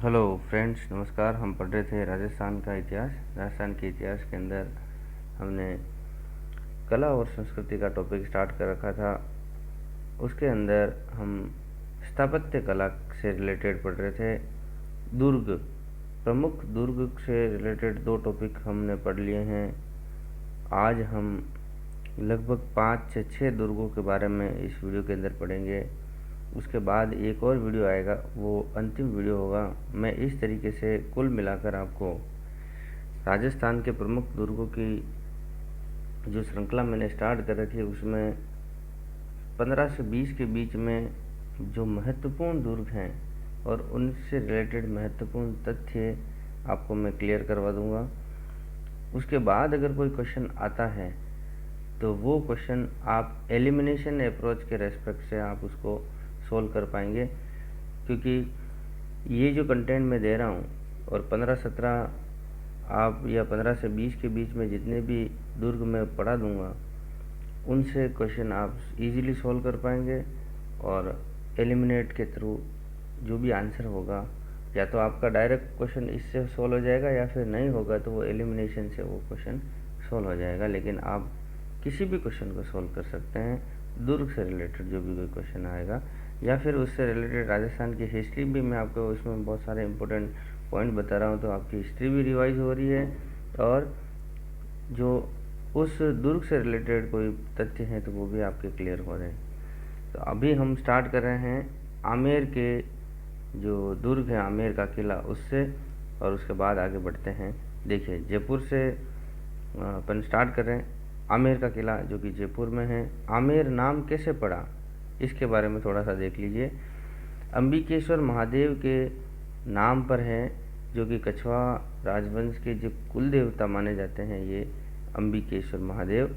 Hello friends, नमस्कार। हम पढ़ रहे थे राजस्थान का इतिहास। राजस्थान के इतिहास के अंदर हमने कला और संस्कृति का टॉपिक स्टार्ट कर रखा था। उसके अंदर हम स्थापत्य कला से रिलेटेड पढ़ रहे थे। दुर्ग, प्रमुख दुर्ग से रिलेटेड 2 टॉपिक हमने पढ़ लिए हैं। आज हम लगभग 5 से 6 दुर्गों के बारे में इस वीडियो के अंदर पढ़ेंगे। उसके बाद एक और वीडियो आएगा, वो अंतिम वीडियो होगा। मैं इस तरीके से कुल मिलाकर आपको राजस्थान के प्रमुख दुर्गों की जो श्रृंखला मैंने स्टार्ट कर रखी है, उसमें 15 से 20 के बीच में जो महत्वपूर्ण दुर्ग हैं और उनसे रिलेटेड महत्वपूर्ण तथ्य आपको मैं क्लियर करवा दूंगा। उसके बाद अगर कोई क्वेश्चन आता है तो वो क्वेश्चन आप एलिमिनेशन अप्रोच के रेस्पेक्ट से आप उसको सोल्व कर पाएंगे, क्योंकि ये जो कंटेंट मैं दे रहा हूँ और 15-17 आप या 15 से 20 के बीच में जितने भी दुर्ग मैं पढ़ा दूंगा, उनसे क्वेश्चन आप इजीली सोल्व कर पाएंगे। और एलिमिनेट के थ्रू जो भी आंसर होगा, या तो आपका डायरेक्ट क्वेश्चन इससे सोल्व हो जाएगा, या फिर नहीं होगा तो वो एलिमिनेशन से वो क्वेश्चन सोल्व हो जाएगा। लेकिन आप किसी भी क्वेश्चन को सोल्व कर सकते हैं, दुर्ग से रिलेटेड जो भी कोई क्वेश्चन आएगा, या फिर उससे रिलेटेड राजस्थान की हिस्ट्री भी मैं आपको इसमें बहुत सारे इंपॉर्टेंट पॉइंट बता रहा हूँ, तो आपकी हिस्ट्री भी रिवाइज हो रही है। और जो उस दुर्ग से रिलेटेड कोई तथ्य हैं तो वो भी आपके क्लियर हो रहे हैं। तो अभी हम स्टार्ट कर रहे हैं आमेर के जो दुर्ग है, आमेर का किला, उससे, और उसके बाद आगे बढ़ते हैं। देखिए, जयपुर से अपन स्टार्ट कर रहे हैं। आमेर का किला जो कि जयपुर में है। आमेर नाम कैसे पड़ा, इसके बारे में थोड़ा सा देख लीजिए। अंबिकेश्वर महादेव के नाम पर है, जो कि कछवा राजवंश के जो कुल देवता माने जाते हैं, ये अंबिकेश्वर महादेव।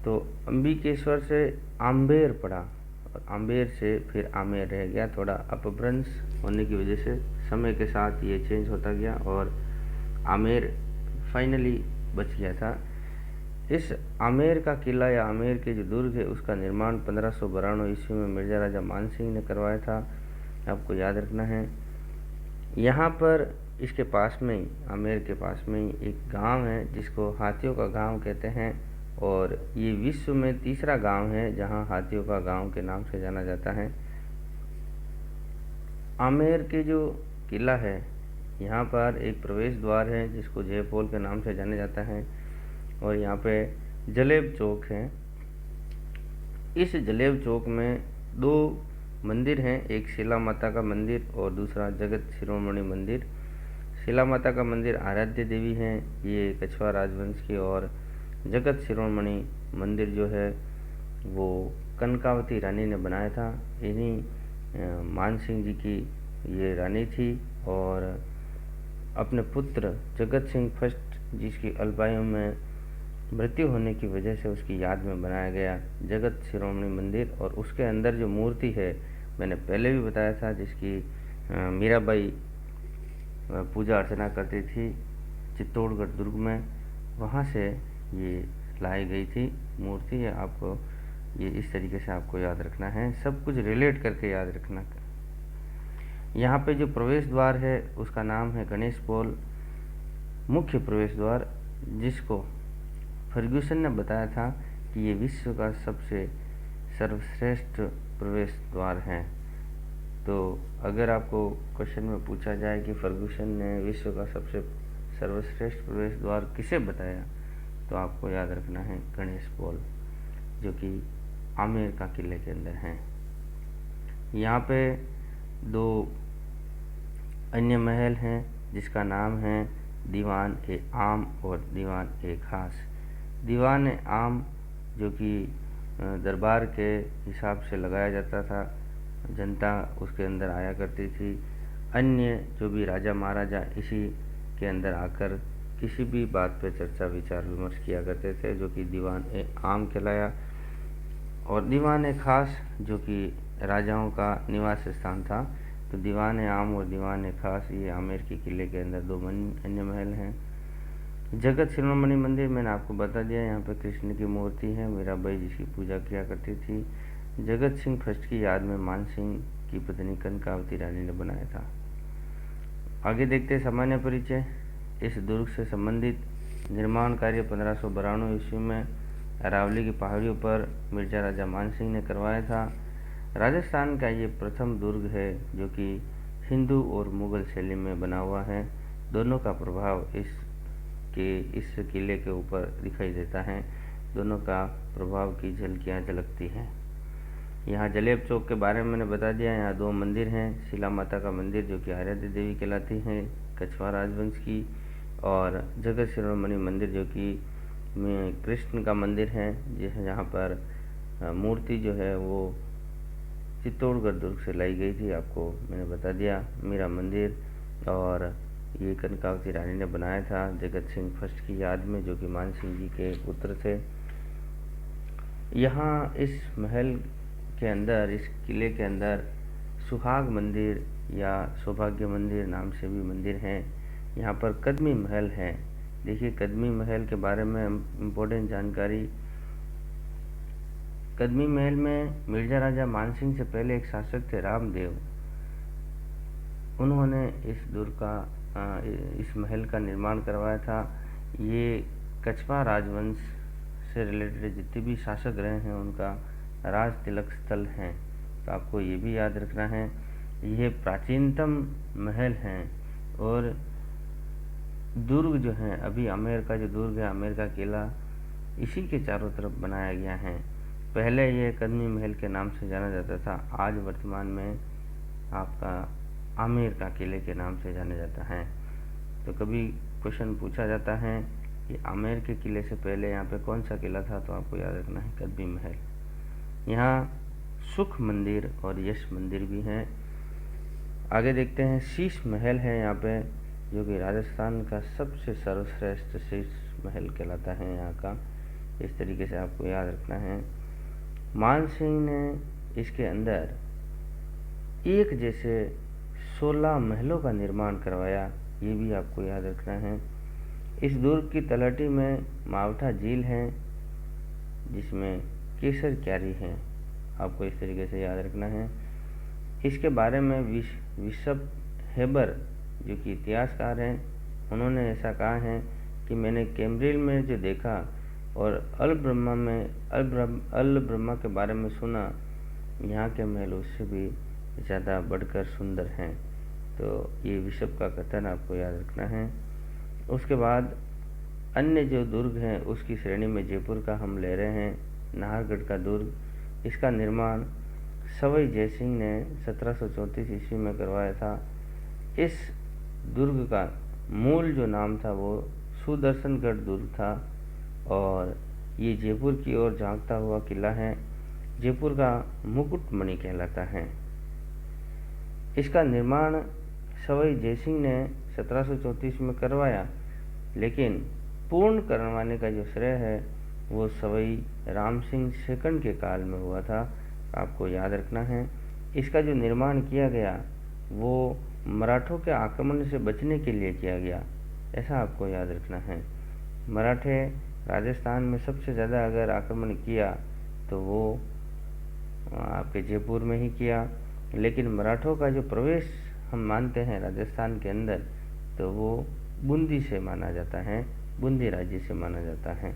तो अंबिकेश्वर से आम्बेर पड़ा, और आम्बेर से फिर आमेर रह गया। थोड़ा अपभ्रंश होने की वजह से समय के साथ ये चेंज होता गया और आमेर फाइनली बच गया था। इस आमेर का किला या आमेर के जो दुर्ग है, उसका निर्माण 1592 ईस्वी में मिर्जा राजा मानसिंह ने करवाया था। आपको याद रखना है। यहाँ पर इसके पास में ही, आमेर के पास में ही एक गांव है जिसको हाथियों का गांव कहते हैं, और ये विश्व में तीसरा गांव है जहां हाथियों का गांव के नाम से जाना जाता है। आमेर के जो किला है, यहाँ पर एक प्रवेश द्वार है जिसको जयपोल के नाम से जाना जाता है, और यहाँ पे जलेब चौक है। इस जलेब चौक में 2 मंदिर हैं, एक शिला माता का मंदिर और दूसरा जगत शिरोमणि मंदिर। शिला माता का मंदिर आराध्य देवी हैं, ये कछवा राजवंश की, और जगत शिरोमणि मंदिर जो है वो कनकावती रानी ने बनाया था। इन्हीं मानसिंह जी की ये रानी थी, और अपने पुत्र जगत सिंह फर्स्ट जिसकी अल्पायु में मृत्यु होने की वजह से उसकी याद में बनाया गया जगत शिरोमणि मंदिर। और उसके अंदर जो मूर्ति है, मैंने पहले भी बताया था, जिसकी मीराबाई पूजा अर्चना करती थी चित्तौड़गढ़ दुर्ग में, वहाँ से ये लाई गई थी मूर्ति। है आपको ये इस तरीके से आपको याद रखना है, सब कुछ रिलेट करके याद रखना। यहाँ पे जो प्रवेश द्वार है उसका नाम है गणेश पोल, मुख्य प्रवेश द्वार, जिसको फर्ग्यूसन ने बताया था कि ये विश्व का सबसे सर्वश्रेष्ठ प्रवेश द्वार है। तो अगर आपको क्वेश्चन में पूछा जाए कि फर्ग्यूसन ने विश्व का सबसे सर्वश्रेष्ठ प्रवेश द्वार किसे बताया, तो आपको याद रखना है गणेश पोल, जो कि आमेर का किले के अंदर है। यहाँ पे 2 अन्य महल हैं जिसका नाम है दीवान ए आम और दीवान ए खास। दीवान ए आम जो कि दरबार के हिसाब से लगाया जाता था, जनता उसके अंदर आया करती थी। अन्य जो भी राजा महाराजा इसी के अंदर आकर किसी भी बात पे चर्चा विचार विमर्श किया करते थे, जो कि दीवान ए आम कहलाया। और दीवान ए खास जो कि राजाओं का निवास स्थान था। तो दीवान ए आम और दीवान ए खास ये आमेर के किले के अंदर 2 अन्य महल हैं। जगत शिरोमणि मंदिर मैंने आपको बता दिया, यहाँ पे कृष्ण की मूर्ति है, मीराबाई जिसकी पूजा किया करती थी। जगत सिंह फर्स्ट की याद में मानसिंह की पत्नी कनकावती रानी ने बनाया था। आगे देखते हैं सामान्य परिचय। इस दुर्ग से संबंधित निर्माण कार्य 1592 ईस्वी में अरावली की पहाड़ियों पर मिर्जा राजा मानसिंह ने करवाया था। राजस्थान का ये प्रथम दुर्ग है जो कि हिंदू और मुगल शैली में बना हुआ है। दोनों का प्रभाव इस किले के ऊपर दिखाई देता है। दोनों का प्रभाव की झलकियाँ झलकती हैं। यहाँ जलेब चौक के बारे में मैंने बता दिया। यहाँ 2 मंदिर हैं, शिला माता का मंदिर जो कि आराध्य देवी कहलाती हैं कछवार राजवंश की, और जगत शिरोमणि मंदिर जो कि कृष्ण का मंदिर है, जहाँ पर मूर्ति जो है वो चित्तौड़गढ़ दुर्ग से लाई गई थी, आपको मैंने बता दिया। मीरा मंदिर, और ये कनकावती रानी ने बनाया था जगत सिंह फर्स्ट की याद में, जो कि मान सिंह जी के पुत्र थे। यहाँ इस महल के अंदर, इस किले के अंदर सुहाग मंदिर या सौभाग्य मंदिर नाम से भी मंदिर हैं। यहाँ पर कदमी महल है। देखिए कदमी महल के बारे में इम्पोर्टेंट जानकारी। कदमी महल में मिर्जा राजा मानसिंह से पहले एक शासक थे रामदेव। उन्होंने इस महल का निर्माण करवाया था। ये कछवार राजवंश से रिलेटेड जितने भी शासक रहे हैं उनका राज तिलक स्थल है, तो आपको ये भी याद रखना है। ये प्राचीनतम महल हैं। और दुर्ग जो है, अभी आमेर का जो दुर्ग है, आमेर का किला, इसी के चारों तरफ बनाया गया है। पहले ये कदमी महल के नाम से जाना जाता था, आज वर्तमान में आपका आमेर का किले के नाम से जाना जाता है। तो कभी क्वेश्चन पूछा जाता है कि आमेर के किले से पहले यहाँ पे कौन सा किला था, तो आपको याद रखना है कदमी महल। यहाँ सुख मंदिर और यश मंदिर भी हैं। आगे देखते हैं शीश महल है यहाँ पे, जो कि राजस्थान का सबसे सर्वश्रेष्ठ शीश महल कहलाता है यहाँ का। इस तरीके से आपको याद रखना है। मान सिंह ने इसके अंदर एक जैसे 16 महलों का निर्माण करवाया, ये भी आपको याद रखना है। इस दुर्ग की तलहटी में मावठा झील है जिसमें केसर क्यारी है, आपको इस तरीके से याद रखना है। इसके बारे में विशप हेबर जो कि इतिहासकार हैं, उन्होंने ऐसा कहा है कि मैंने कैम्ब्रिल में जो देखा और अल ब्रह्मा के बारे में सुना, यहाँ के महल उससे भी ज़्यादा बढ़कर सुंदर हैं। तो ये विशप का कथन आपको याद रखना है। उसके बाद अन्य जो दुर्ग हैं उसकी श्रेणी में जयपुर का हम ले रहे हैं, नाहरगढ़ का दुर्ग। इसका निर्माण सवाई जयसिंह ने 1734 ईस्वी में करवाया था। इस दुर्ग का मूल जो नाम था वो सुदर्शनगढ़ दुर्ग था, और ये जयपुर की ओर झांकता हुआ किला है। जयपुर का मुकुटमणि कहलाता है। इसका निर्माण सवाई जयसिंह ने 1734 में करवाया, लेकिन पूर्ण करवाने का जो श्रेय है वो सवाई राम सिंह सेकंड के काल में हुआ था, आपको याद रखना है। इसका जो निर्माण किया गया वो मराठों के आक्रमण से बचने के लिए किया गया, ऐसा आपको याद रखना है। मराठे राजस्थान में सबसे ज़्यादा अगर आक्रमण किया तो वो आपके जयपुर में ही किया, लेकिन मराठों का जो प्रवेश हम मानते हैं राजस्थान के अंदर, तो वो बूंदी से माना जाता है, बूंदी राज्य से माना जाता है।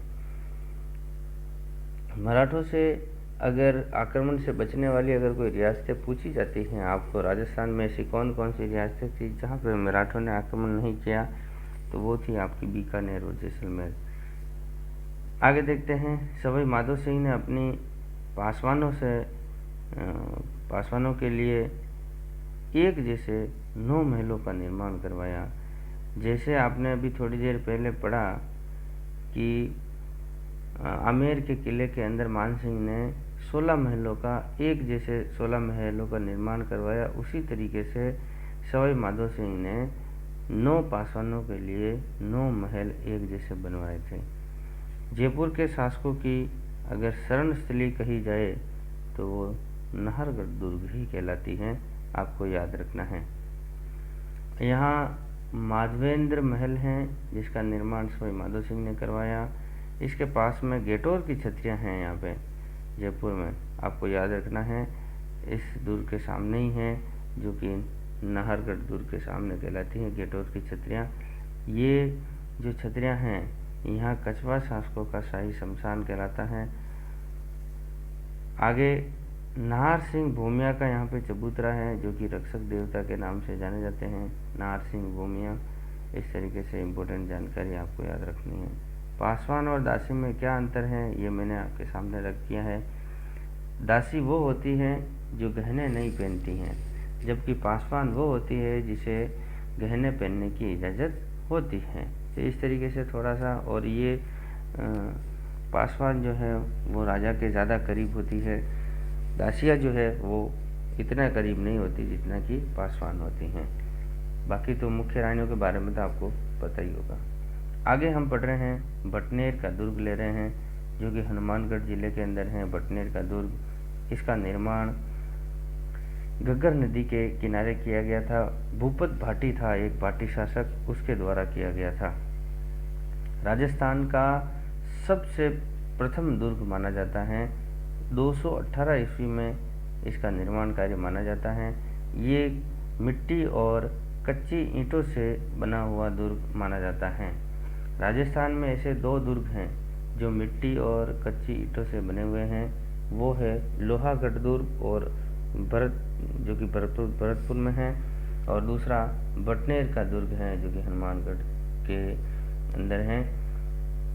मराठों से अगर आक्रमण से बचने वाली अगर कोई रियासतें पूछी जाती हैं आपको, राजस्थान में ऐसी कौन कौन सी रियासतें थी जहाँ पर मराठों ने आक्रमण नहीं किया, तो वो थी आपकी बीकानेर और जैसलमेर। आगे देखते हैं सवाई माधो सिंह ने अपनी पासवानों के लिए एक जैसे 9 महलों का निर्माण करवाया। जैसे आपने अभी थोड़ी देर पहले पढ़ा कि आमेर के किले के अंदर मान सिंह ने 16 महलों का एक जैसे 16 महलों का निर्माण करवाया, उसी तरीके से सवाई माधो सिंह ने 9 पासवानों के लिए 9 महल एक जैसे बनवाए थे। जयपुर के शासकों की अगर शरण स्थली कही जाए तो वो नाहरगढ़ दुर्ग ही कहलाती है, आपको याद रखना है। यहाँ माधवेंद्र महल हैं जिसका निर्माण सवाई माधो सिंह ने करवाया। इसके पास में गेटोर की छतरियाँ हैं यहाँ पे जयपुर में, आपको याद रखना है। इस दुर्ग के सामने ही है, जो कि नाहरगढ़ दुर्ग के सामने कहलाती हैं गेटोर की छतरियाँ। ये जो छतरियाँ हैं यहाँ कछवा शासकों का शाही शमशान कहलाता है। आगे नाहर सिंह भूमिया का यहाँ पे चबूतरा है जो कि रक्षक देवता के नाम से जाने जाते हैं, नाहर सिंह भूमिया। इस तरीके से इम्पोर्टेंट जानकारी आपको याद रखनी है। पासवान और दासी में क्या अंतर है ये मैंने आपके सामने रख दिया है। दासी वो होती है जो गहने नहीं पहनती हैं, जबकि पासवान वो होती है जिसे गहने पहनने की इजाज़त होती है। तो इस तरीके से थोड़ा सा, और ये पासवान जो है वो राजा के ज़्यादा करीब होती है, दासिया जो है वो इतना करीब नहीं होती जितना कि पासवान होती हैं। बाकी तो मुख्य रानियों के बारे में तो आपको पता ही होगा। आगे हम पढ़ रहे हैं बटनेर का दुर्ग ले रहे हैं जो कि हनुमानगढ़ जिले के अंदर है। बटनेर का दुर्ग, इसका निर्माण घग्गर नदी के किनारे किया गया था। भूपत भाटी था एक भाटी शासक, उसके द्वारा किया गया था। राजस्थान का सबसे प्रथम दुर्ग माना जाता है। 218 ईस्वी में इसका निर्माण कार्य माना जाता है। ये मिट्टी और कच्ची ईंटों से बना हुआ दुर्ग माना जाता है। राजस्थान में ऐसे 2 दुर्ग हैं जो मिट्टी और कच्ची ईंटों से बने हुए हैं, वो है लोहागढ़ दुर्ग और जो कि भरतपुर में है, और दूसरा बटनेर का दुर्ग है जो कि हनुमानगढ़ के अंदर है।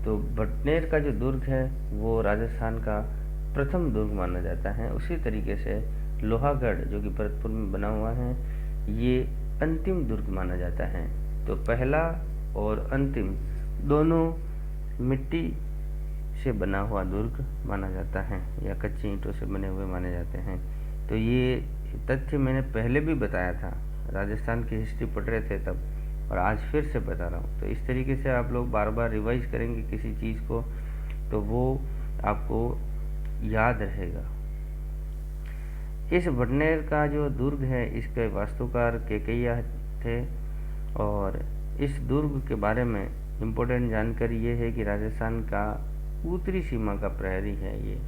तो बटनेर का जो दुर्ग है वो राजस्थान का प्रथम दुर्ग माना जाता है। उसी तरीके से लोहागढ़ जो कि भरतपुर में बना हुआ है ये अंतिम दुर्ग माना जाता है। तो पहला और अंतिम दोनों मिट्टी से बना हुआ दुर्ग माना जाता है या कच्ची ईंटों से बने हुए माने जाते हैं। तो ये तथ्य मैंने पहले भी बताया था, राजस्थान की हिस्ट्री पढ़ रहे थे तब, और आज फिर से बता रहा हूँ। तो इस तरीके से आप लोग बार बार रिवाइज करेंगे किसी चीज़ को तो वो आपको याद रहेगा। इस बटनेर का जो दुर्ग है इसके वास्तुकार केकैया थे, और इस दुर्ग के बारे में इम्पोर्टेंट जानकारी ये है कि राजस्थान का उत्तरी सीमा का प्रहरी है ये,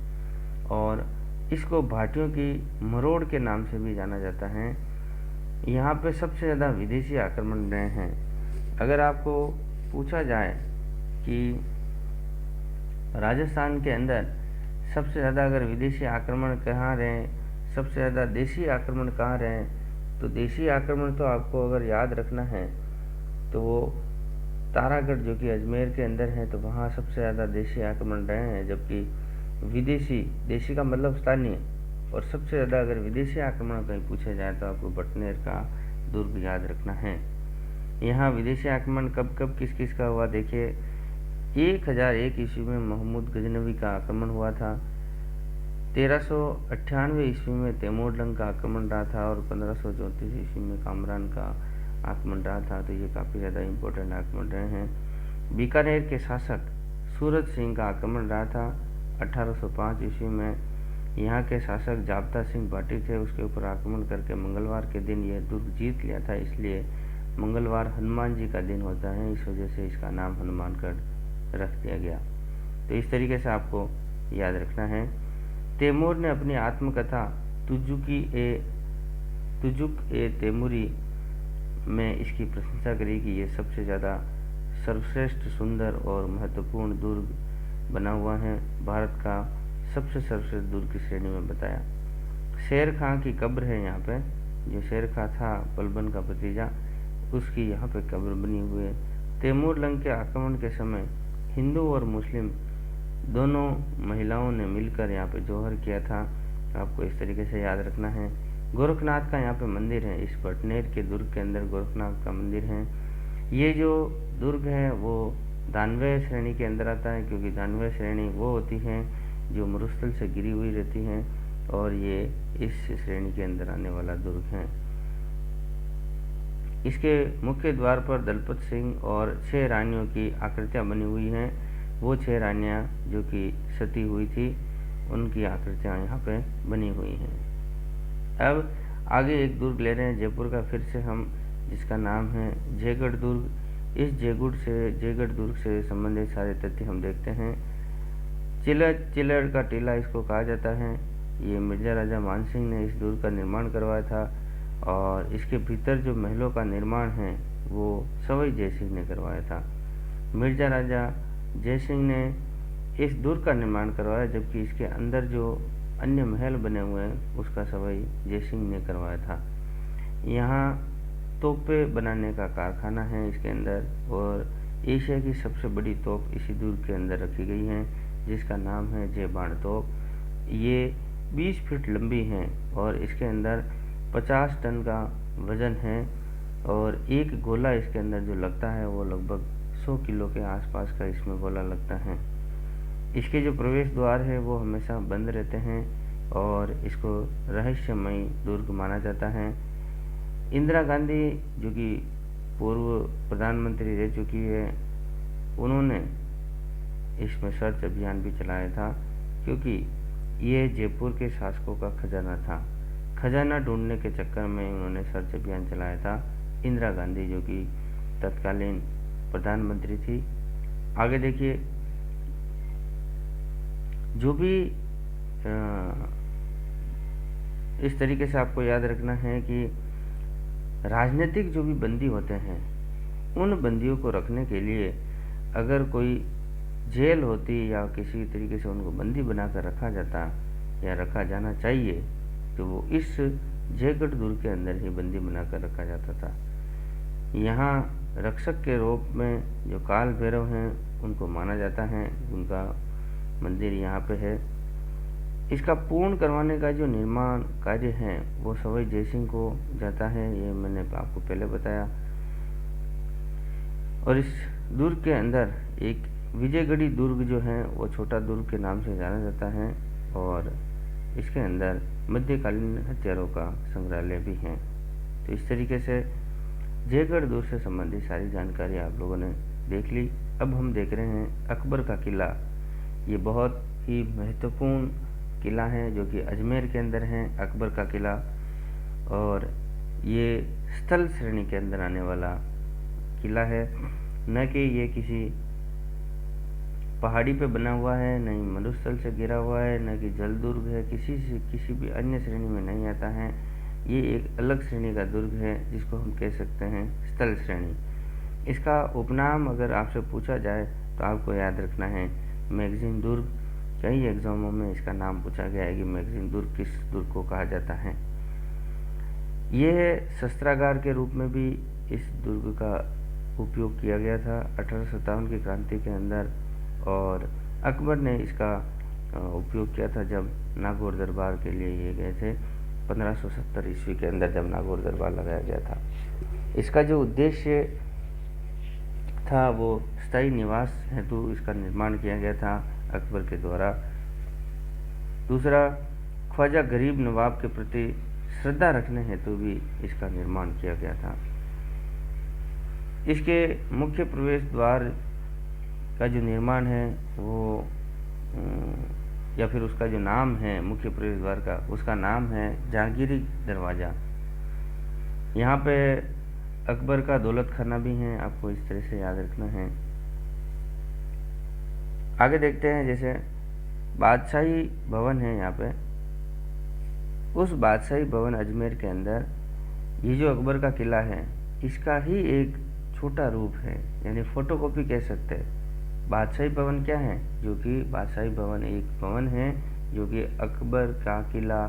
और इसको भाटियों की मरोड़ के नाम से भी जाना जाता है। यहाँ पे सबसे ज़्यादा विदेशी आक्रमण रहे हैं। अगर आपको पूछा जाए कि राजस्थान के अंदर सबसे ज़्यादा अगर विदेशी आक्रमण कहाँ रहे, सबसे ज़्यादा देशी आक्रमण कहाँ रहे, तो देशी आक्रमण तो आपको अगर याद रखना है तो वो तारागढ़ जो कि अजमेर के अंदर है, तो वहाँ सबसे ज़्यादा देशी आक्रमण रहे हैं। जबकि विदेशी, देशी का मतलब स्थानीय, और सबसे ज़्यादा अगर विदेशी आक्रमण कहीं पूछा जाए तो आपको बटनेर का दुर्ग याद रखना है। यहाँ विदेशी आक्रमण कब कब किस किस का हुआ देखिए। 1001 ईस्वी में महमूद गजनवी का आक्रमण हुआ था। 1398 ईस्वी में तैमूरलंग का आक्रमण रहा था, और 1534 ईस्वी में कामरान का आक्रमण रहा था। तो ये काफ़ी ज़्यादा इम्पोर्टेंट आक्रमण रहे हैं। बीकानेर के शासक सूरज सिंह का आक्रमण रहा था 1805 ईस्वी में। यहाँ के शासक जाब्ता सिंह भाटी थे, उसके ऊपर आक्रमण करके मंगलवार के दिन यह दुर्ग जीत लिया था, इसलिए मंगलवार हनुमान जी का दिन होता है, इस वजह से इसका नाम हनुमानगढ़ रख दिया गया। तो इस तरीके से आपको याद रखना है। तैमूर ने अपनी आत्मकथा तुजुक ए तैमूरी में इसकी प्रशंसा करी कि ये सबसे ज़्यादा सर्वश्रेष्ठ, सुंदर और महत्वपूर्ण दुर्ग बना हुआ है, भारत का सबसे सर्वश्रेष्ठ दुर्ग की श्रेणी में बताया। शेर खां की कब्र है यहाँ पे, जो शेर खां था बलबन का भतीजा, उसकी यहाँ पे कब्र बनी हुई है। तैमूरलंग के आक्रमण के समय हिंदू और मुस्लिम दोनों महिलाओं ने मिलकर यहाँ पे जौहर किया था, आपको इस तरीके से याद रखना है। गोरखनाथ का यहाँ पे मंदिर है, इस बटनेर के दुर्ग के अंदर गोरखनाथ का मंदिर है। ये जो दुर्ग है वो दानवेय श्रेणी के अंदर आता है, क्योंकि दानवेय श्रेणी वो होती हैं जो मरुस्थल से गिरी हुई रहती हैं, और ये इस श्रेणी के अंदर आने वाला दुर्ग है। इसके मुख्य द्वार पर दलपत सिंह और 6 रानियों की आकृतियाँ बनी हुई हैं। वो 6 रानियाँ जो कि सती हुई थी, उनकी आकृतियाँ यहाँ पे बनी हुई हैं। अब आगे एक दुर्ग ले रहे हैं जयपुर का फिर से हम, जिसका नाम है जयगढ़ दुर्ग। इस जयगढ़ दुर्ग से संबंधित सारे तथ्य हम देखते हैं। चिलड़ का टीला इसको कहा जाता है। ये मिर्जा राजा मान सिंह ने इस दुर्ग का निर्माण करवाया था, और इसके भीतर जो महलों का निर्माण है वो सवाई जयसिंह ने करवाया था। मिर्जा राजा जयसिंह ने इस दुर्ग का निर्माण करवाया, जबकि इसके अंदर जो अन्य महल बने हुए हैं उसका सवाई जयसिंह ने करवाया था। यहाँ तोपें बनाने का कारखाना है इसके अंदर, और एशिया की सबसे बड़ी तोप इसी दुर्ग के अंदर रखी गई है, जिसका नाम है जय बाण तोप। ये 20 फीट लंबी है और इसके अंदर 50 टन का वजन है, और एक गोला इसके अंदर जो लगता है वो लगभग 100 किलो के आसपास का इसमें गोला लगता है। इसके जो प्रवेश द्वार है वो हमेशा बंद रहते हैं और इसको रहस्यमयी दुर्ग माना जाता है। इंदिरा गांधी जो कि पूर्व प्रधानमंत्री रह चुकी है, उन्होंने इसमें सर्च अभियान भी चलाया था, क्योंकि ये जयपुर के शासकों का खजाना था। खजाना ढूंढने के चक्कर में उन्होंने सर्च अभियान चलाया था, इंदिरा गांधी जो कि तत्कालीन प्रधानमंत्री थी। आगे देखिए, जो भी इस तरीके से आपको याद रखना है कि राजनीतिक जो भी बंदी होते हैं, उन बंदियों को रखने के लिए अगर कोई जेल होती या किसी तरीके से उनको बंदी बनाकर रखा जाता या रखा जाना चाहिए, तो वो इस जयगढ़ दुर्ग के अंदर ही बंदी बनाकर रखा जाता था। यहाँ रक्षक के रूप में जो काल भैरव हैं उनको माना जाता है, उनका मंदिर यहाँ पे है। इसका पूर्ण करवाने का जो निर्माण कार्य है वो सवाई जयसिंह को जाता है, ये मैंने आपको पहले बताया। और इस दुर्ग के अंदर एक विजयगढ़ी दुर्ग जो है वो छोटा दुर्ग के नाम से जाना जाता है, और इसके अंदर मध्यकालीन हथियारों का संग्रहालय भी है। तो इस तरीके से जयगढ़ दुर्ग से संबंधित सारी जानकारी आप लोगों ने देख ली। अब हम देख रहे हैं अकबर का किला। ये बहुत ही महत्वपूर्ण किला है जो कि अजमेर के अंदर है, अकबर का किला, और ये स्थल श्रेणी के अंदर आने वाला किला है, न कि ये किसी पहाड़ी पे बना हुआ है, न ही मरुस्थल से घिरा हुआ है, न कि जल दुर्ग है, किसी भी अन्य श्रेणी में नहीं आता है। ये एक अलग श्रेणी का दुर्ग है जिसको हम कह सकते हैं स्थल श्रेणी। इसका उपनाम अगर आपसे पूछा जाए तो आपको याद रखना है मैगजीन दुर्ग। कई एग्जामों में इसका नाम पूछा गया है कि मैगजीन दुर्ग किस दुर्ग को कहा जाता है। यह शस्त्रागार के रूप में भी इस दुर्ग का उपयोग किया गया था 1857 की क्रांति के अंदर, और अकबर ने इसका उपयोग किया था जब नागौर दरबार के लिए ये गए थे 1570 ईस्वी के अंदर, जब नागौर दरबार लगाया गया था। इसका जो उद्देश्य था वो स्थायी निवास हेतु इसका निर्माण किया गया था अकबर के द्वारा। दूसरा, ख्वाजा गरीब नवाब के प्रति श्रद्धा रखने हेतु भी इसका निर्माण किया गया था। इसके मुख्य प्रवेश द्वार का जो निर्माण है वो या फिर उसका जो नाम है मुख्य प्रवेश द्वार का, उसका नाम है जहांगीरी दरवाज़ा। यहाँ पे अकबर का दौलत खाना भी है, आपको इस तरह से याद रखना है। आगे देखते हैं, जैसे बादशाही भवन है यहाँ पे, उस बादशाही भवन अजमेर के अंदर ये जो अकबर का किला है इसका ही एक छोटा रूप है, यानी फोटोकॉपी कह सकते हैं। बादशाही भवन क्या है? जो कि बादशाही भवन एक भवन है जो कि अकबर का किला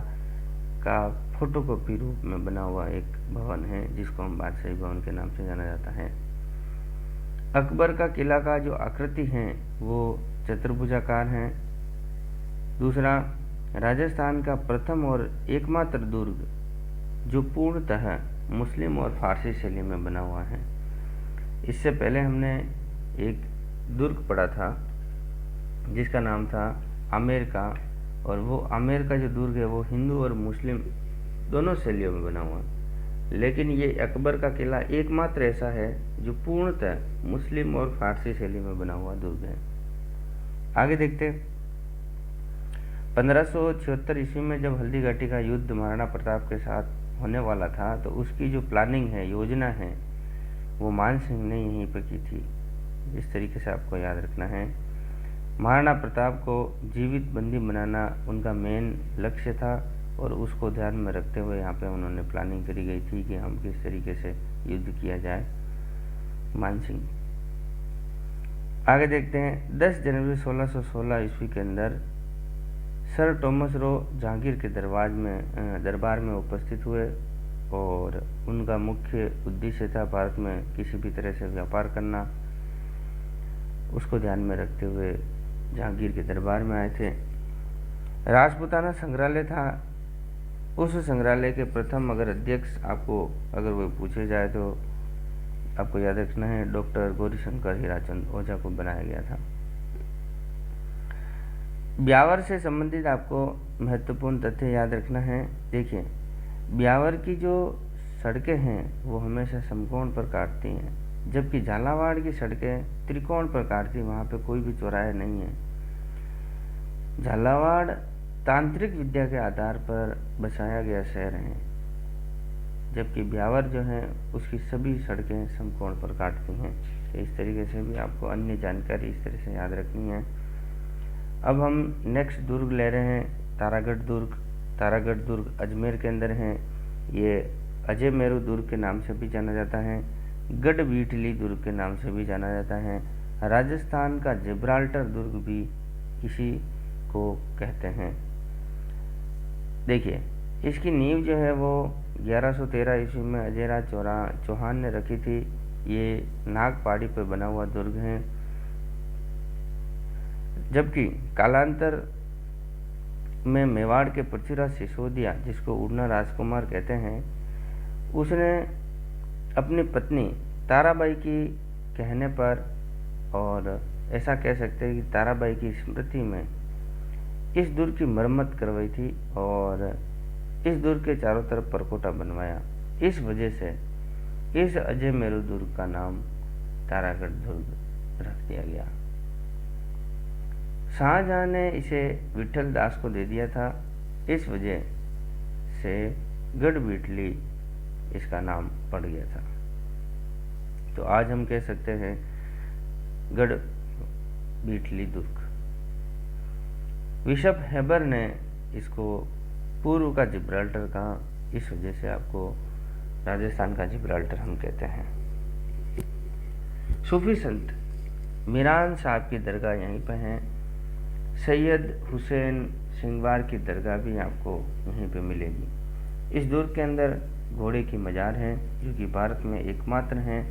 का फोटोकॉपी रूप में बना हुआ एक भवन है, जिसको हम बादशाही भवन के नाम से जाना जाता है। अकबर का किला का जो आकृति है वो चतुर्भुजाकार है। दूसरा, राजस्थान का प्रथम और एकमात्र दुर्ग जो पूर्णतः मुस्लिम और फारसी शैली में बना हुआ है। इससे पहले हमने एक दुर्ग पढ़ा था जिसका नाम था आमेर का, और वो आमेर का जो दुर्ग है वो हिंदू और मुस्लिम दोनों शैलियों में बना हुआ है, लेकिन ये अकबर का किला एकमात्र ऐसा है जो पूर्णतः मुस्लिम और फारसी शैली में बना हुआ दुर्ग है। आगे देखते हैं, 1576 ईस्वी में जब हल्दी घाटी का युद्ध महाराणा प्रताप के साथ होने वाला था तो उसकी जो प्लानिंग है, योजना है, वो मान सिंह ने यहीं पर की थी। इस तरीके से आपको याद रखना है। महाराणा प्रताप को जीवित बंदी बनाना उनका मेन लक्ष्य था, और उसको ध्यान में रखते हुए यहाँ पे उन्होंने प्लानिंग करी गई थी कि हम किस तरीके से युद्ध किया जाए मानसिंह। आगे देखते हैं 10 जनवरी 1616 ईस्वी के अंदर सर थॉमस रो जहांगीर के दरबार में उपस्थित हुए और उनका मुख्य उद्देश्य था भारत में किसी भी तरह से व्यापार करना। उसको ध्यान में रखते हुए जहांगीर के दरबार में आए थे। राजपूताना संग्रहालय था, उस संग्रहालय के प्रथम अगर अध्यक्ष आपको अगर वो पूछे जाए तो आपको याद रखना है डॉक्टर गौरीशंकर हीराचंद ओझा को बनाया गया था। ब्यावर से संबंधित आपको महत्वपूर्ण तथ्य याद रखना है। देखिए, ब्यावर की जो सड़कें हैं वो हमेशा समकोण पर काटती हैं, जबकि झालावाड़ की सड़कें त्रिकोण पर काटती, वहाँ पे कोई भी चौराहे नहीं है। झालावाड़ तांत्रिक विद्या के आधार पर बसाया गया शहर है, जबकि ब्यावर जो है उसकी सभी सड़कें समकोण पर काटती हैं। तो इस तरीके से भी आपको अन्य जानकारी इस तरह से याद रखनी है। अब हम नेक्स्ट दुर्ग ले रहे हैं तारागढ़ दुर्ग। तारागढ़ दुर्ग अजमेर के अंदर है। ये अजय मेरू दुर्ग के नाम से भी जाना जाता है, गढ़बीटली दुर्ग के नाम से भी जाना जाता है। राजस्थान का जिब्राल्टर दुर्ग भी इसी को कहते हैं। देखिए, इसकी नींव जो है वो 1113 ईस्वी में अजयराज चौहान ने रखी थी। ये नाग पहाड़ी पर बना हुआ दुर्ग है, जबकि कालांतर में मेवाड़ के पृथ्वीराज सिसोदिया, जिसको उड़ना राजकुमार कहते हैं, उसने अपनी पत्नी ताराबाई की कहने पर और ऐसा कह सकते हैं कि ताराबाई की स्मृति में इस दुर्ग की मरम्मत करवाई थी और इस दुर्ग के चारों तरफ परकोटा बनवाया। इस वजह से इस अजय मेरू दुर्ग का नाम तारागढ़ दुर्ग रख दिया गया। शाहजहां ने इसे विठल दास को दे दिया था, इस वजह से गढ़बीटली इसका नाम पड़ गया था। तो आज हम कह सकते हैं गढ़बीटली दुर्ग। बिशप हेबर ने इसको पूर्व का जिब्राल्टर कहा, इस वजह से आपको राजस्थान का जिब्राल्टर हम कहते हैं। सूफी संत मीरान साहब की दरगाह यहीं पर है। सैयद हुसैन सिंगवार की दरगाह भी आपको यहीं पे मिलेगी। इस दुर्ग के अंदर घोड़े की मजार है, जो कि भारत में एकमात्र है,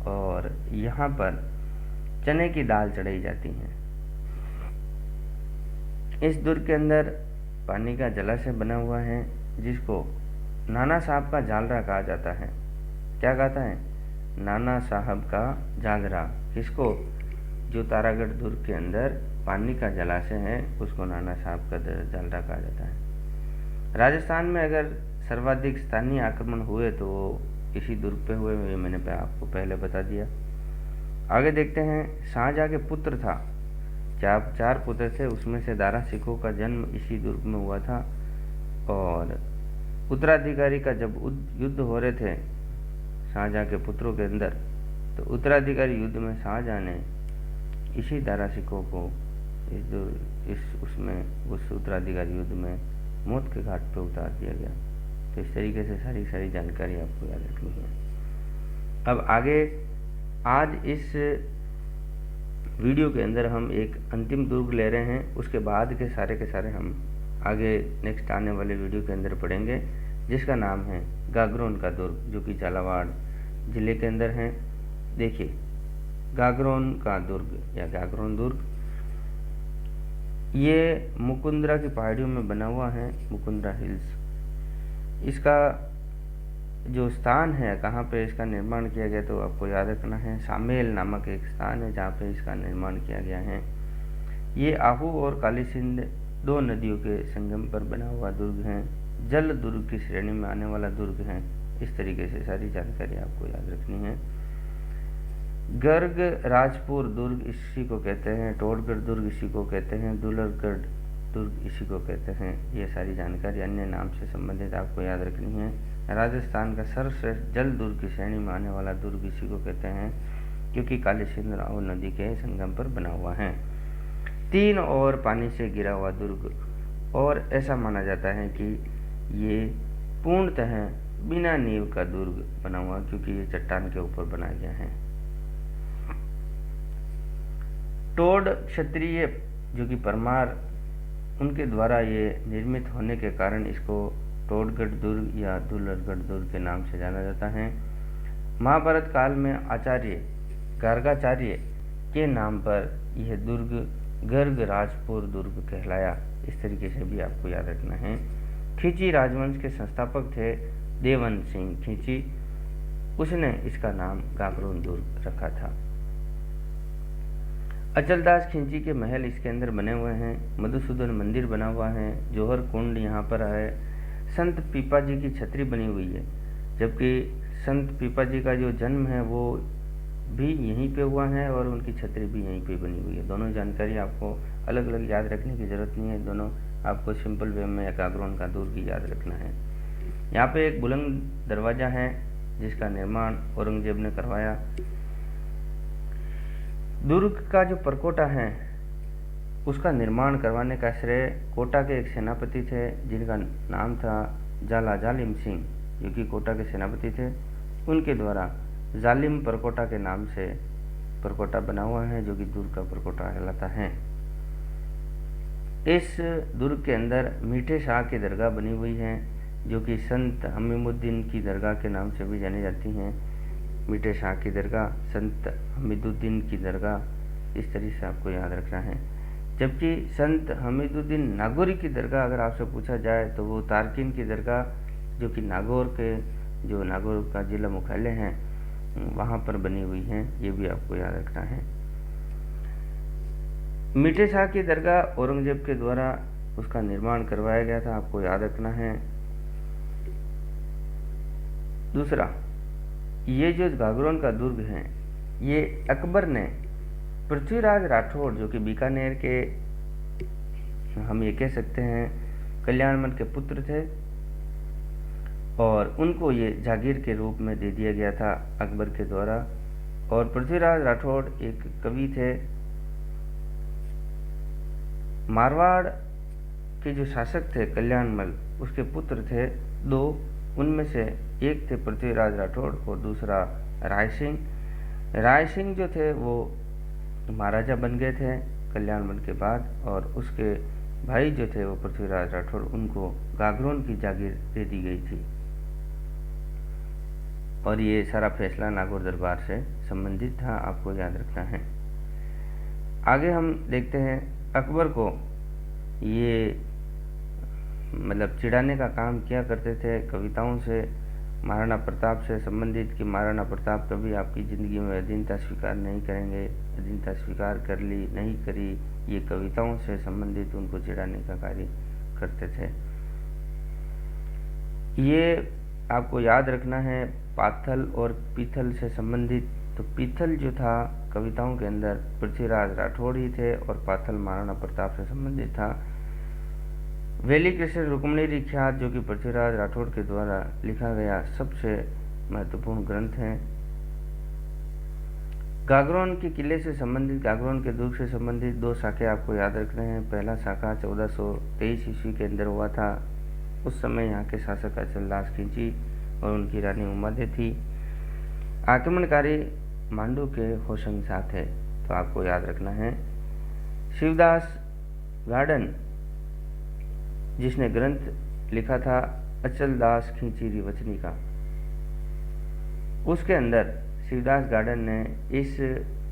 और यहाँ पर चने की दाल चढ़ाई जाती है। इस दुर्ग के अंदर पानी का जलाशय बना हुआ है, जिसको नाना साहब का जालरा कहा जाता है। क्या कहता है? नाना साहब का जालरा। किसको? जो तारागढ़ दुर्ग के अंदर पानी का जलाशय है उसको नाना साहब का जालरा कहा जाता है। राजस्थान में अगर सर्वाधिक स्थानीय आक्रमण हुए तो वो इसी दुर्ग पे हुए, ये मैंने आपको पहले बता दिया। आगे देखते हैं। शाहजहां के पुत्र था, चार पुत्र थे, उसमें से दारा सिखों का जन्म इसी दुर्ग में हुआ था। और उत्तराधिकारी का जब युद्ध हो रहे थे शाहजहां के पुत्रों के अंदर, तो उत्तराधिकारी युद्ध में शाहजहां ने इसी दारा सिखों को उस उत्तराधिकारी युद्ध में मौत के घाट पर उतार दिया गया। तो इस तरीके से सारी जानकारी आपको याद रखनी है। अब आगे आज इस वीडियो के अंदर हम एक अंतिम दुर्ग ले रहे हैं, उसके बाद के सारे हम आगे नेक्स्ट आने वाले वीडियो के अंदर पढ़ेंगे, जिसका नाम है गागरोन का दुर्ग, जो कि झालावाड़ जिले के अंदर है। देखिए, गागरोन का दुर्ग या गागरोन दुर्ग, ये मुकुंदरा की पहाड़ियों में बना हुआ है, मुकुंदरा हिल्स। इसका जो स्थान है, कहाँ पे इसका निर्माण किया गया, तो आपको याद रखना है सामेल नामक एक स्थान है जहाँ पे इसका निर्माण किया गया है। ये आहू और काली सिंध दो नदियों के संगम पर बना हुआ दुर्ग है, जल दुर्ग की श्रेणी में आने वाला दुर्ग है। इस तरीके से सारी जानकारी आपको याद रखनी है। गर्ग राजपुर दुर्ग इसी को कहते हैं, टोडगढ़ दुर्ग इसी को कहते हैं, दुलरगढ़ दुर्ग इसी को कहते हैं। ये सारी जानकारी अन्य नाम से संबंधित आपको याद रखनी है। राजस्थान का सर्वश्रेष्ठ जल दुर्ग की श्रेणी में आने वाला दुर्ग इसी को कहते हैं, क्योंकि काली सिंध राव नदी के संगम पर बना हुआ है। 3 और पानी से घिरा हुआ दुर्ग और ऐसा माना जाता है कि ये पूर्णतः बिना नींव का दुर्ग बना हुआ, क्योंकि ये चट्टान के ऊपर बनाया गया है। टोड क्षत्रिय जो कि परमार, उनके द्वारा ये निर्मित होने के कारण इसको टोडगढ़ दुर्ग या दुल्हड़गढ़ दुर्ग के नाम से जाना जाता है। महाभारत काल में आचार्य गार्गाचार्य के नाम पर यह दुर्ग गर्गराजपुर दुर्ग कहलाया। इस तरीके से भी आपको याद रखना है। खींची राजवंश के संस्थापक थे देवंत सिंह खींची, उसने इसका नाम गागरोन दुर्ग रखा था। अचलदास खींची के महल इसके अंदर बने हुए हैं। मधुसूदन मंदिर बना हुआ है। जौहर कुंड यहाँ पर है। संत पीपा जी की छतरी बनी हुई है, जबकि संत पीपा जी का जो जन्म है वो भी यहीं पे हुआ है और उनकी छतरी भी यहीं पे बनी हुई है। दोनों जानकारी आपको अलग अलग याद रखने की ज़रूरत नहीं है, दोनों आपको सिंपल वे में गागरोन का दुर्ग याद रखना है। यहाँ पे एक बुलंद दरवाज़ा है जिसका निर्माण औरंगजेब ने करवाया। दुर्ग का जो परकोटा है उसका निर्माण करवाने का श्रेय कोटा के एक सेनापति थे जिनका नाम था जाला जालिम सिंह, जो कि कोटा के सेनापति थे। उनके द्वारा जालिम परकोटा के नाम से परकोटा बना हुआ है, जो कि दुर्ग का परकोटा कहलाता है। इस दुर्ग के अंदर मीठे शाह की दरगाह बनी हुई है, जो कि संत हमीमुद्दीन की दरगाह के नाम से भी जानी जाती हैं। मीठे शाह की दरगाह, संत हमीदुद्दीन की दरगाह, इस तरीके से आपको याद रखना है। जबकि संत हमीदुद्दीन नागौरी की दरगाह अगर आपसे पूछा जाए तो वो तारकिन की दरगाह, जो कि नागौर के जो नागौर का जिला मुख्यालय है वहाँ पर बनी हुई है, ये भी आपको याद रखना है। मीठे शाह की दरगाह औरंगजेब के द्वारा उसका निर्माण करवाया गया था, आपको याद रखना है। दूसरा, ये जो गागरोन का दुर्ग है ये अकबर ने पृथ्वीराज राठौड़, जो कि बीकानेर के हम ये कह सकते हैं कल्याणमल के पुत्र थे, और उनको ये जागीर के रूप में दे दिया गया था अकबर के द्वारा। और पृथ्वीराज राठौड़ एक कवि थे। मारवाड़ के जो शासक थे कल्याणमल, उसके पुत्र थे दो, उनमें से एक थे पृथ्वीराज राठौड़ और दूसरा राय सिंह। राय सिंह जो थे वो महाराजा बन गए थे कल्याणमल के बाद, और उसके भाई जो थे वो पृथ्वीराज राठौड़, उनको गागरोन की जागीर दे दी गई थी। और ये सारा फैसला नागौर दरबार से संबंधित था, आपको याद रखना है। आगे हम देखते हैं अकबर को ये मतलब चिढ़ाने का काम किया करते थे कविताओं से, महाराणा प्रताप से संबंधित, कि महाराणा प्रताप कभी आपकी ज़िंदगी में अधीनता स्वीकार नहीं करेंगे, अधीनता स्वीकार कर ली नहीं करी, ये कविताओं से संबंधित उनको चिढ़ाने का कार्य करते थे। ये आपको याद रखना है। पाथल और पीथल से संबंधित, तो पीथल जो था कविताओं के अंदर पृथ्वीराज राठौड़ ही थे और पाथल महाराणा प्रताप से संबंधित था। वेली कृष्ण रुक्मणी ख्यात, जो कि पृथ्वीराज राठौड़ के द्वारा लिखा गया सबसे महत्वपूर्ण ग्रंथ है। गागरोन के किले से संबंधित, गागरोन के दुर्ग से संबंधित दो शाखे आपको याद रखने हैं। पहला शाखा 1423 ईस्वी के अंदर हुआ था। उस समय यहाँ के शासक अचलदास खींची और उनकी रानी उमादे थी। आक्रमणकारी मांडू के होशंग शाह थे, तो आपको याद रखना है। शिवदास गार्डन, जिसने ग्रंथ लिखा था अचलदास खींची रिवचनी का, उसके अंदर शिवदास गार्डन ने इस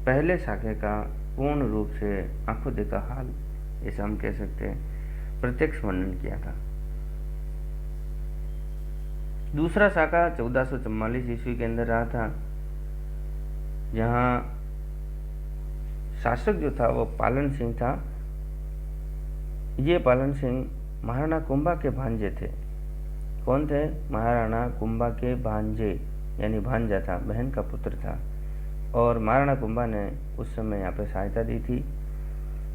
पहले शाखे का पूर्ण रूप से आंखों देखा हाल, ऐसा हम कह सकते हैं, प्रत्यक्ष वर्णन किया था। दूसरा शाखा 1444 ईस्वी के अंदर रहा था, जहाँ शासक जो था वो पालन सिंह था। ये पालन सिंह महाराणा कुंभा के भांजे थे। कौन थे? महाराणा कुंभा के भांजे, यानी भांजा था, बहन का पुत्र था। और महाराणा कुंभा ने उस समय यहाँ पे सहायता दी थी,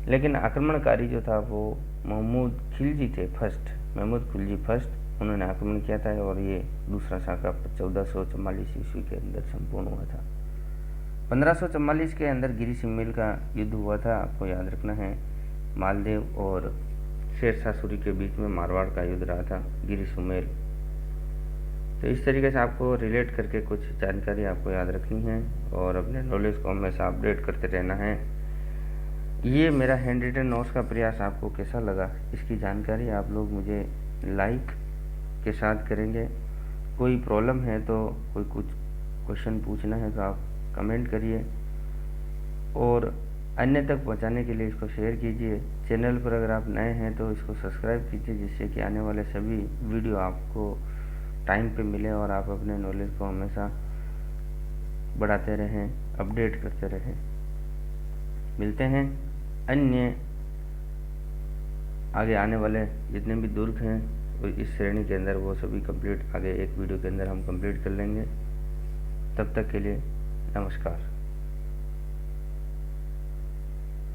लेकिन आक्रमणकारी जो था वो महमूद खिलजी थे फर्स्ट, महमूद खिलजी फर्स्ट, उन्होंने आक्रमण किया था। और ये दूसरा शाखा 1444 ईस्वी के अंदर संपूर्ण हुआ था। 1544 के अंदर गिरी सिंह मिल का युद्ध हुआ था, आपको याद रखना है। मालदेव और शेरशाह सूरी के बीच में मारवाड़ का युद्ध रहा था, गिरी सुमेल। तो इस तरीके से आपको रिलेट करके कुछ जानकारी आपको याद रखनी है और अपने नॉलेज को हमेशा अपडेट करते रहना है। ये मेरा हैंड रिटन नोट्स का प्रयास आपको कैसा लगा, इसकी जानकारी आप लोग मुझे लाइक के साथ करेंगे। कोई प्रॉब्लम है तो कोई कुछ क्वेश्चन पूछना है तो आप कमेंट करिए और अन्य तक पहुंचाने के लिए इसको शेयर कीजिए। चैनल पर अगर आप नए हैं तो इसको सब्सक्राइब कीजिए, जिससे कि आने वाले सभी वीडियो आपको टाइम पे मिले और आप अपने नॉलेज को हमेशा बढ़ाते रहें, अपडेट करते रहें। मिलते हैं अन्य आगे आने वाले जितने भी दुर्ग हैं इस श्रेणी के अंदर, वो सभी कंप्लीट आगे एक वीडियो के अंदर हम कंप्लीट कर लेंगे। तब तक के लिए नमस्कार।